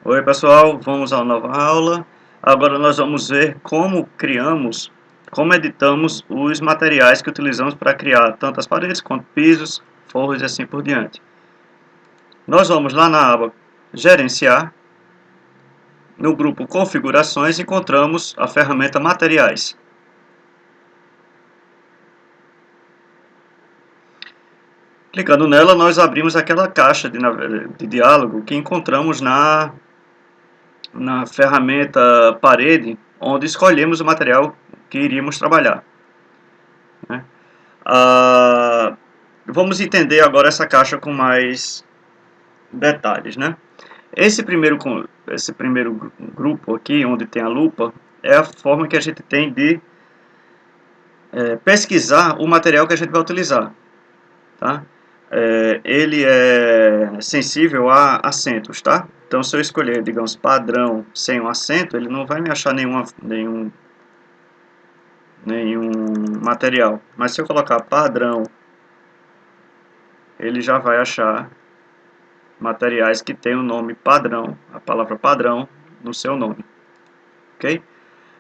Oi pessoal, vamos à nova aula. Agora nós vamos ver como criamos, como editamos os materiais que utilizamos para criar tanto as paredes quanto pisos, forros e assim por diante. Nós vamos lá na aba Gerenciar, no grupo Configurações encontramos a ferramenta Materiais. Clicando nela, nós abrimos aquela caixa de diálogo que encontramos na ferramenta Parede, onde escolhemos o material que iríamos trabalhar, né? Vamos entender agora essa caixa com mais detalhes, né? Esse primeiro grupo aqui, onde tem a lupa, é a forma que a gente tem de pesquisar o material que a gente vai utilizar, tá? Ele é sensível a acentos, tá? Então, se eu escolher, digamos, padrão sem um acento, ele não vai me achar nenhum material. Mas se eu colocar padrão, ele já vai achar materiais que tem o nome padrão, a palavra padrão, no seu nome, ok?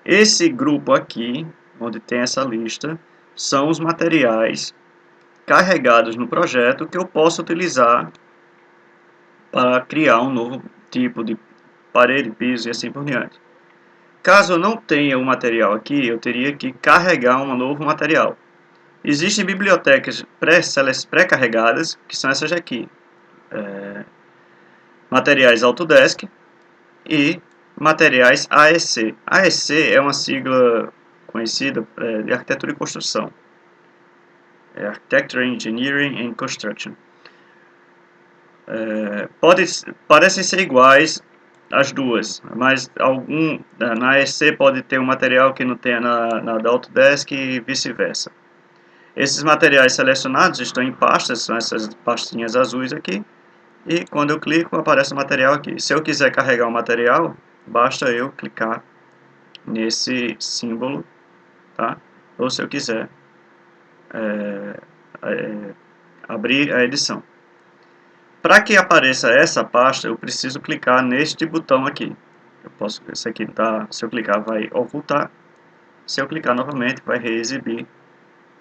Esse grupo aqui, onde tem essa lista, são os materiais carregados no projeto que eu posso utilizar para criar um novo tipo de parede, piso e assim por diante. Caso eu não tenha o material aqui, eu teria que carregar um novo material. Existem bibliotecas pré-carregadas, que são essas aqui. Materiais Autodesk e materiais AEC. AEC é uma sigla conhecida de arquitetura e construção. É Architecture, Engineering and Construction. Parecem ser iguais as duas, mas na AEC pode ter um material que não tenha na da Autodesk e vice-versa. Esses materiais selecionados estão em pastas, são essas pastinhas azuis aqui, e quando eu clico aparece o material aqui. Se eu quiser carregar o material, basta eu clicar nesse símbolo, tá? Ou se eu quiser abrir a edição. Para que apareça essa pasta, eu preciso clicar neste botão aqui. Esse aqui tá, se eu clicar vai ocultar, se eu clicar novamente vai reexibir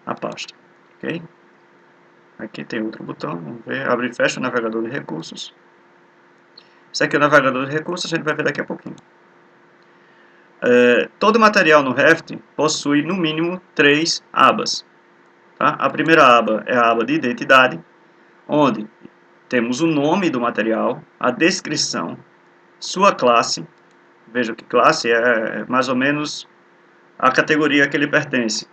a pasta, ok? Aqui tem outro botão, vamos ver, abre e fecha o navegador de recursos. Esse aqui é o navegador de recursos, a gente vai ver daqui a pouquinho. Todo material no Revit possui no mínimo 3 abas. Tá? A primeira aba é a aba de identidade, onde temos o nome do material, a descrição, sua classe. Veja que classe é mais ou menos a categoria que ele pertence.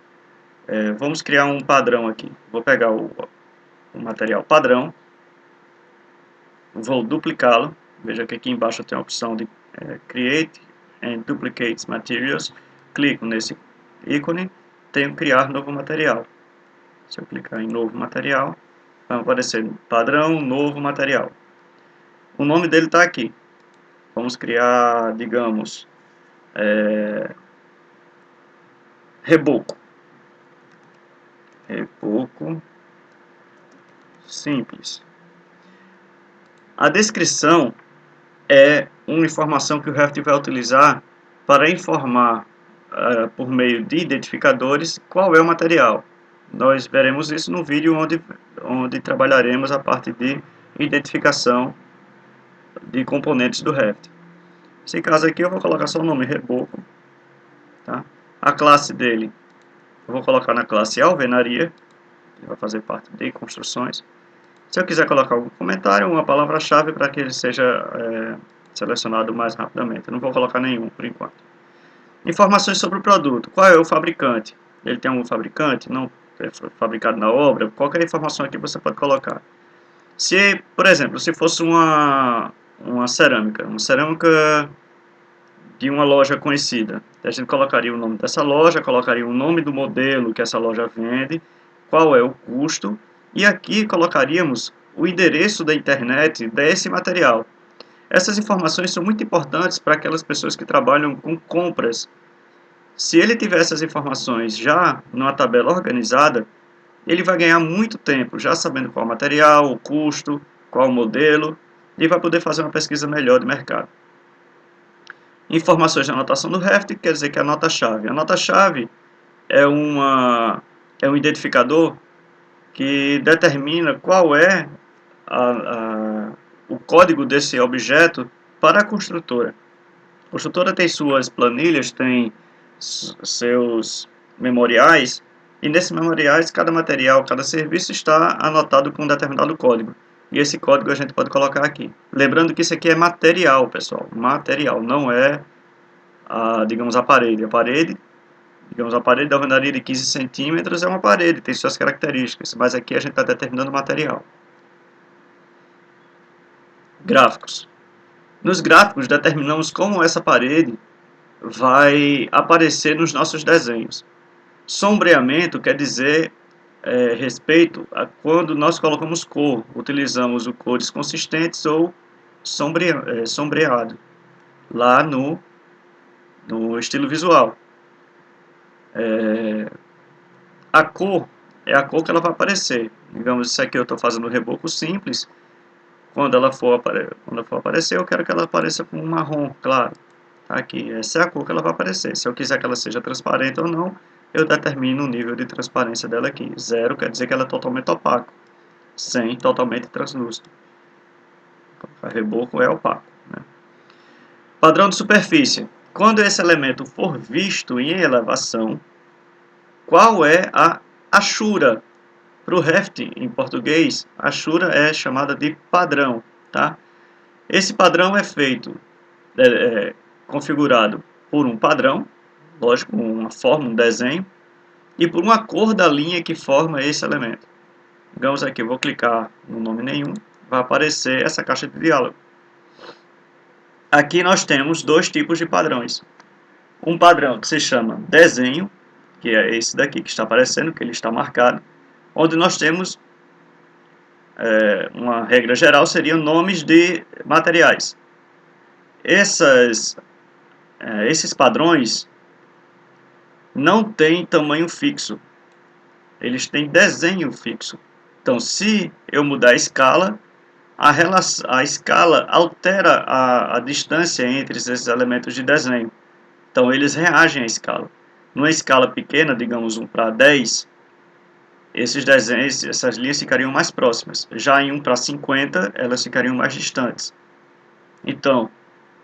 Vamos criar um padrão aqui. Vou pegar o material padrão, vou duplicá-lo. Veja que aqui embaixo tem a opção de Create and Duplicate Materials. Clico nesse ícone, tenho criar novo material. Se eu clicar em novo material, vai aparecer padrão, novo material. O nome dele está aqui. Vamos criar, digamos, reboco. Reboco simples. A descrição é uma informação que o Revit vai utilizar para informar, por meio de identificadores, qual é o material. Nós veremos isso no vídeo onde trabalharemos a parte de identificação de componentes do Revit. Nesse caso aqui eu vou colocar só o nome reboco, tá? A classe dele eu vou colocar na classe alvenaria, que vai fazer parte de construções. Se eu quiser colocar algum comentário, uma palavra-chave para que ele seja selecionado mais rapidamente. Eu não vou colocar nenhum por enquanto. Informações sobre o produto. Qual é o fabricante? Ele tem um fabricante? Não é fabricado na obra? Qualquer informação aqui você pode colocar. Se, por exemplo, se fosse uma cerâmica de uma loja conhecida, a gente colocaria o nome dessa loja, colocaria o nome do modelo que essa loja vende, qual é o custo, e aqui colocaríamos o endereço da internet desse material. Essas informações são muito importantes para aquelas pessoas que trabalham com compras. Se ele tiver essas informações já numa tabela organizada, ele vai ganhar muito tempo, já sabendo qual material, o custo, qual o modelo, e vai poder fazer uma pesquisa melhor de mercado. Informações de anotação do Raft quer dizer que é a nota-chave. A nota-chave é um identificador que determina qual é o código desse objeto para a construtora. A construtora tem suas planilhas, tem seus memoriais, e nesses memoriais cada material, cada serviço está anotado com um determinado código. E esse código a gente pode colocar aqui. Lembrando que isso aqui é material, pessoal. Material, não é, digamos, a parede. Digamos, a parede da alvenaria de 15 centímetros é uma parede, tem suas características, mas aqui a gente está determinando o material. Gráficos. Nos gráficos determinamos como essa parede vai aparecer nos nossos desenhos. Sombreamento quer dizer respeito a quando nós colocamos cor, utilizamos o cores consistentes ou sombreado, lá no estilo visual. A cor é a cor que ela vai aparecer. Digamos, isso aqui eu estou fazendo reboco simples. Quando ela for aparecer, eu quero que ela apareça com um marrom, claro. Aqui, essa é a cor que ela vai aparecer. Se eu quiser que ela seja transparente ou não, eu determino o nível de transparência dela aqui. 0 quer dizer que ela é totalmente opaco. 100, totalmente translúcido. Reboco é opaco, né? Padrão de superfície. Quando esse elemento for visto em elevação, qual é a achura? Para o Raft, em português, a achura é chamada de padrão, tá? Esse padrão é feito, configurado por um padrão, lógico, uma forma, um desenho, e por uma cor da linha que forma esse elemento. Digamos aqui, eu vou clicar no nome nenhum, vai aparecer essa caixa de diálogo. Aqui nós temos dois tipos de padrões. Um padrão que se chama desenho, que é esse daqui que está aparecendo, que ele está marcado, onde nós temos uma regra geral, seriam nomes de materiais. Esses padrões não têm tamanho fixo, eles têm desenho fixo. Então, se eu mudar a escala, a escala altera a distância entre esses elementos de desenho. Então, eles reagem à escala. Numa escala pequena, digamos 1 para 10, esses desenhos, essas linhas ficariam mais próximas. Já em 1 para 50, elas ficariam mais distantes. Então,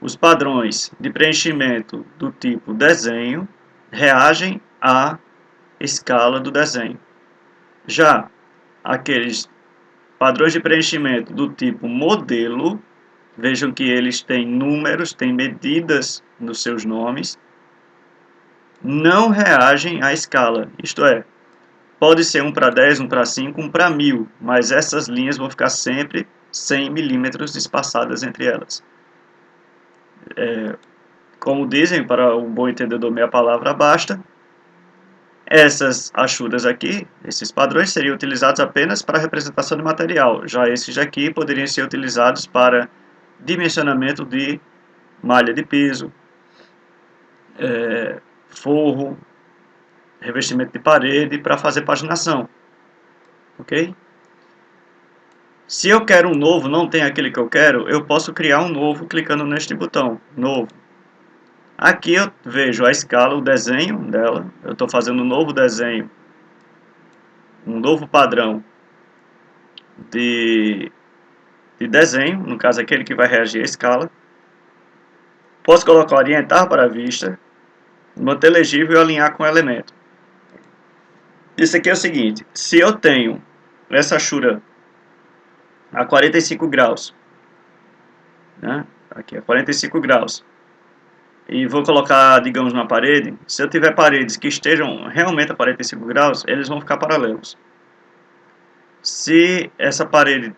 os padrões de preenchimento do tipo desenho reagem à escala do desenho. Já aqueles padrões de preenchimento do tipo modelo, vejam que eles têm números, têm medidas nos seus nomes, não reagem à escala. Isto é, pode ser 1 para 10, 1 para 5, 1 para 1000, mas essas linhas vão ficar sempre 100 milímetros espaçadas entre elas. Como dizem, para um bom entendedor meia palavra basta. Essas achuras aqui, esses padrões, seriam utilizados apenas para representação de material. Já esses aqui poderiam ser utilizados para dimensionamento de malha de piso, forro, revestimento de parede, para fazer paginação. Ok? Se eu quero um novo, não tem aquele que eu quero, eu posso criar um novo clicando neste botão, novo. Aqui eu vejo a escala, o desenho dela. Eu estou fazendo um novo desenho, um novo padrão de desenho, no caso aquele que vai reagir à escala. Posso colocar orientar para a vista, manter legível e alinhar com o elemento. Isso aqui é o seguinte, se eu tenho essa achura a 45 graus, né? Aqui a 45 graus, e vou colocar, digamos, na parede, se eu tiver paredes que estejam realmente a 45 graus, eles vão ficar paralelos. Se essa parede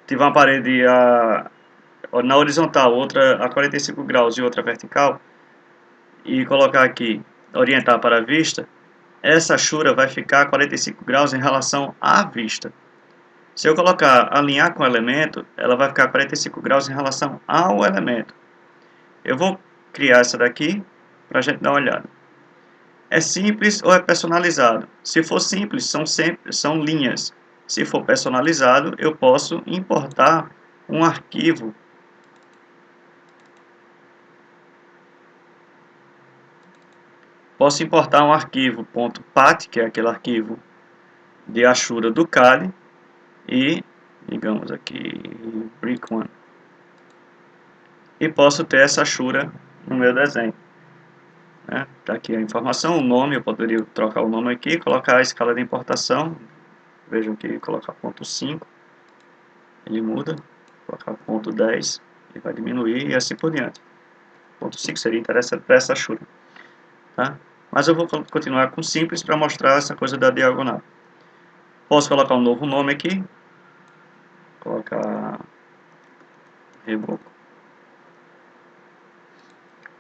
tiver uma parede na horizontal, outra a 45 graus e outra vertical, e colocar aqui, orientar para a vista, essa achura vai ficar a 45 graus em relação à vista. Se eu colocar alinhar com o elemento, ela vai ficar a 45 graus em relação ao elemento. Eu vou criar essa daqui para a gente dar uma olhada. É simples ou é personalizado? Se for simples, são linhas. Se for personalizado, eu posso importar um arquivo Posso importar um arquivo .pat, que é aquele arquivo de Ashura do Kali, e, digamos aqui, brick1. E posso ter essa Ashura no meu desenho. Tá aqui a informação, o nome, eu poderia trocar o nome aqui, colocar a escala de importação. Vejam que colocar ponto 5, ele muda, colocar ponto 10, ele vai diminuir e assim por diante. Ponto 5 seria interessante para essa Ashura. Tá? Mas eu vou continuar com simples para mostrar essa coisa da diagonal. Posso colocar um novo nome aqui, colocar reboco.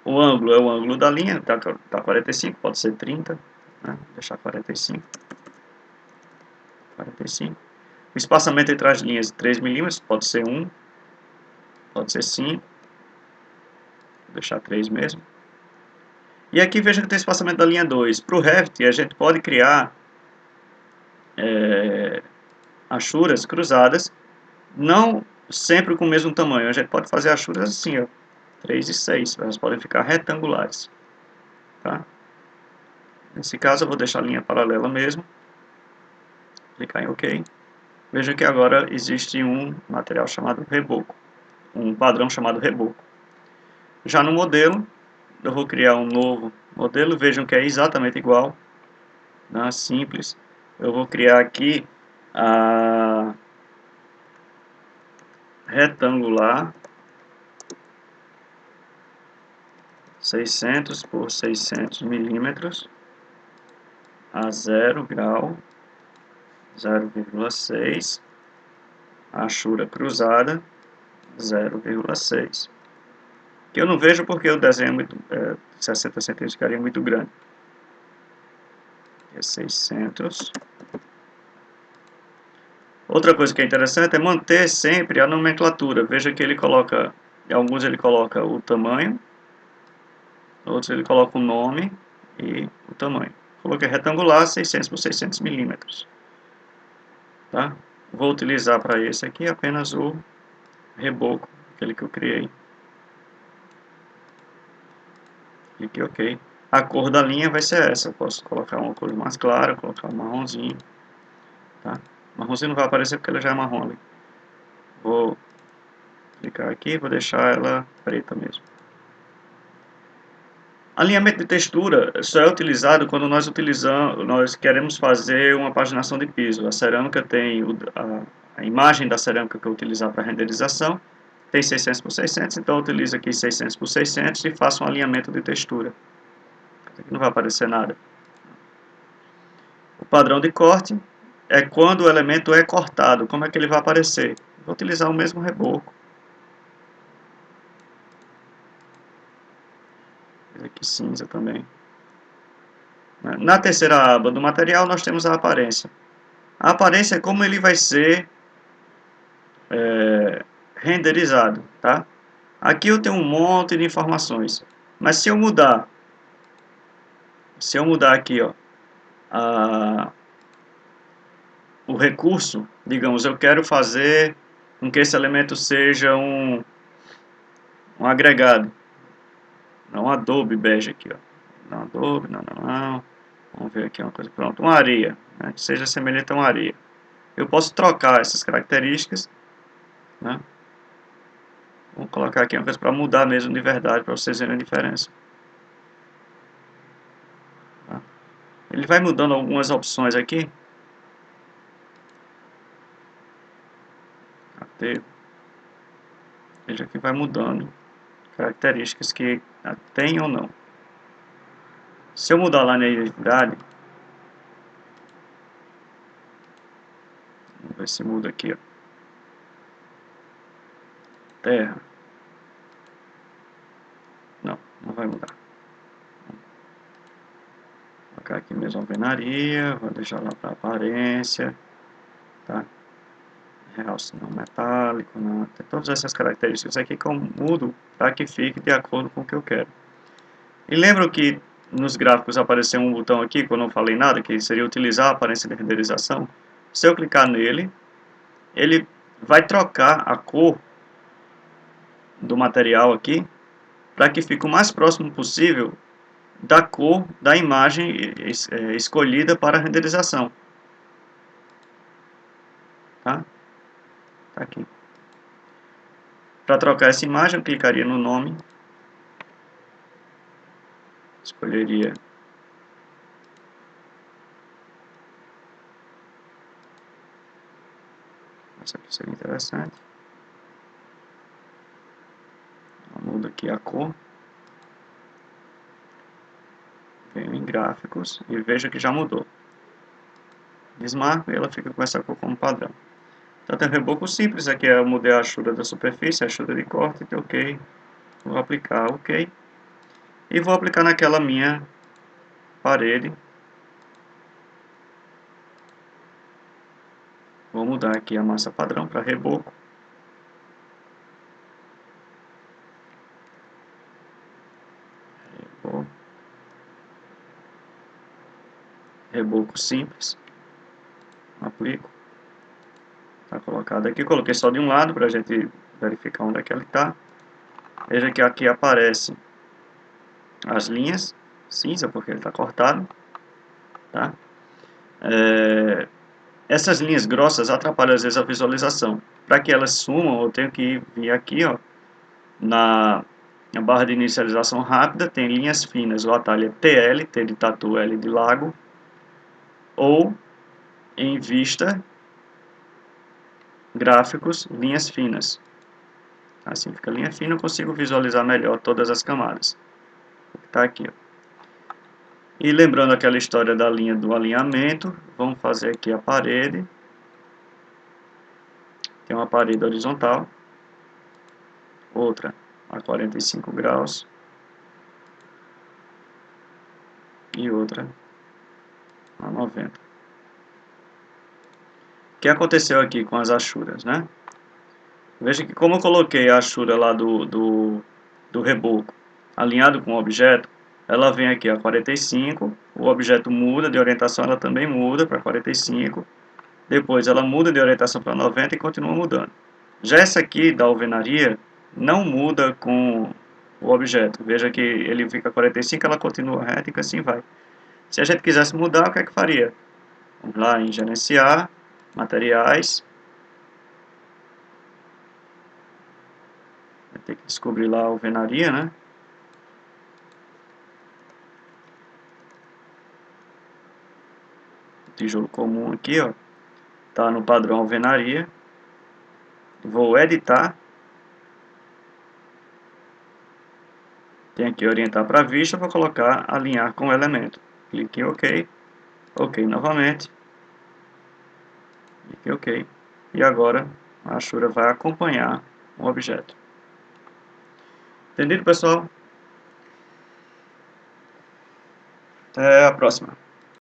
O ângulo é o ângulo da linha, tá 45, pode ser 30, né? Deixar 45. 45. O espaçamento entre as linhas 3 milímetros, pode ser 1, pode ser 5, vou deixar 3 mesmo. E aqui veja que tem espaçamento da linha 2. Para o Revit a gente pode criar achuras cruzadas, não sempre com o mesmo tamanho. A gente pode fazer achuras assim, ó, 3 e 6, elas podem ficar retangulares. Tá? Nesse caso eu vou deixar a linha paralela mesmo, clicar em OK. Veja que agora existe um material chamado reboco, um padrão chamado reboco. Já no modelo, eu vou criar um novo modelo, vejam que é exatamente igual, né, simples. Eu vou criar aqui a retangular 600 por 600 milímetros a 0 grau, 0,6, achura cruzada 0,6. Que eu não vejo porque o desenho é muito, 60 centímetros ficaria muito grande. É 600. Outra coisa que é interessante é manter sempre a nomenclatura. Veja que ele coloca, em alguns ele coloca o tamanho, outros ele coloca o nome e o tamanho. Coloquei retangular 600 por 600 milímetros. Tá? Vou utilizar para esse aqui apenas o reboco, aquele que eu criei. Clique OK. A cor da linha vai ser essa. Eu posso colocar uma cor mais clara, colocar um marronzinho. Tá? Marronzinho não vai aparecer porque ela já é marrom ali. Vou clicar aqui, vou deixar ela preta mesmo. Alinhamento de textura só é utilizado quando nós queremos fazer uma paginação de piso. A cerâmica tem a imagem da cerâmica que eu utilizar para renderização, tem 600 por 600, então eu utilizo aqui 600 por 600 e faço um alinhamento de textura. Aqui não vai aparecer nada. O padrão de corte é quando o elemento é cortado. Como é que ele vai aparecer? Vou utilizar o mesmo reboco. Aqui cinza também. Na terceira aba do material nós temos a aparência. A aparência é como ele vai ser renderizado, tá? Aqui eu tenho um monte de informações, mas se eu mudar aqui, ó, o recurso, digamos, eu quero fazer com que esse elemento seja um agregado, não Adobe bege aqui, ó, não Adobe, não, vamos ver aqui uma coisa, pronto, uma areia, né, que seja semelhante a uma areia. Eu posso trocar essas características, né? Vou colocar aqui uma coisa para mudar mesmo de verdade, para vocês verem a diferença. Tá? Ele vai mudando algumas opções aqui. Cadê? Veja que vai mudando características que tem ou não. Se eu mudar lá na identidade, vamos ver se muda aqui, ó. Terra. Não vai mudar. Vou colocar aqui mesmo alvenaria, vou deixar lá para aparência, tá? Realce não metálico, não. Tem todas essas características aqui que eu mudo para que fique de acordo com o que eu quero. E lembram que nos gráficos apareceu um botão aqui, quando eu não falei nada, que seria utilizar a aparência de renderização. Se eu clicar nele, ele vai trocar a cor do material aqui, para que fique o mais próximo possível da cor da imagem escolhida para a renderização. Tá? Tá aqui. Para trocar essa imagem, eu clicaria no nome, escolheria essa aqui, seria interessante. Muda aqui a cor, venho em gráficos e veja que já mudou. Desmarco e ela fica com essa cor como padrão. Então tem um reboco simples, aqui eu mudei a achura da superfície, a achura de corte, ok, vou aplicar ok, e vou aplicar naquela minha parede. Vou mudar aqui a massa padrão para reboco. Reboco simples. Aplico. Está colocado aqui. Coloquei só de um lado para a gente verificar onde é que ele está. Veja que aqui aparece as linhas cinza, porque ele está cortado. Tá? Essas linhas grossas atrapalham às vezes a visualização. Para que elas sumam, eu tenho que vir aqui, ó, na barra de inicialização rápida, tem linhas finas, o atalho é TL, T de tatu, L de lago, ou em vista, gráficos, linhas finas. Assim fica linha fina, eu consigo visualizar melhor todas as camadas. Tá aqui, ó. E lembrando aquela história da linha do alinhamento, vamos fazer aqui a parede. Tem uma parede horizontal, outra a 45 graus e outra a 90. O que aconteceu aqui com as achuras, né? Veja que como eu coloquei a achura lá do reboco alinhado com o objeto, ela vem aqui a 45, o objeto muda de orientação, ela também muda para 45, depois ela muda de orientação para 90 e continua mudando. Já essa aqui da alvenaria não muda com o objeto, veja que ele fica 45, ela continua reta e assim vai. Se a gente quisesse mudar, o que é que faria? Vamos lá em gerenciar, materiais, vai ter que descobrir lá a alvenaria, né? Tijolo comum aqui, ó, tá no padrão alvenaria. Vou editar. Tem aqui orientar para vista, vou colocar alinhar com o elemento. Clique em OK. OK novamente. Clique em OK. E agora a achura vai acompanhar o objeto. Entendido, pessoal? Até a próxima.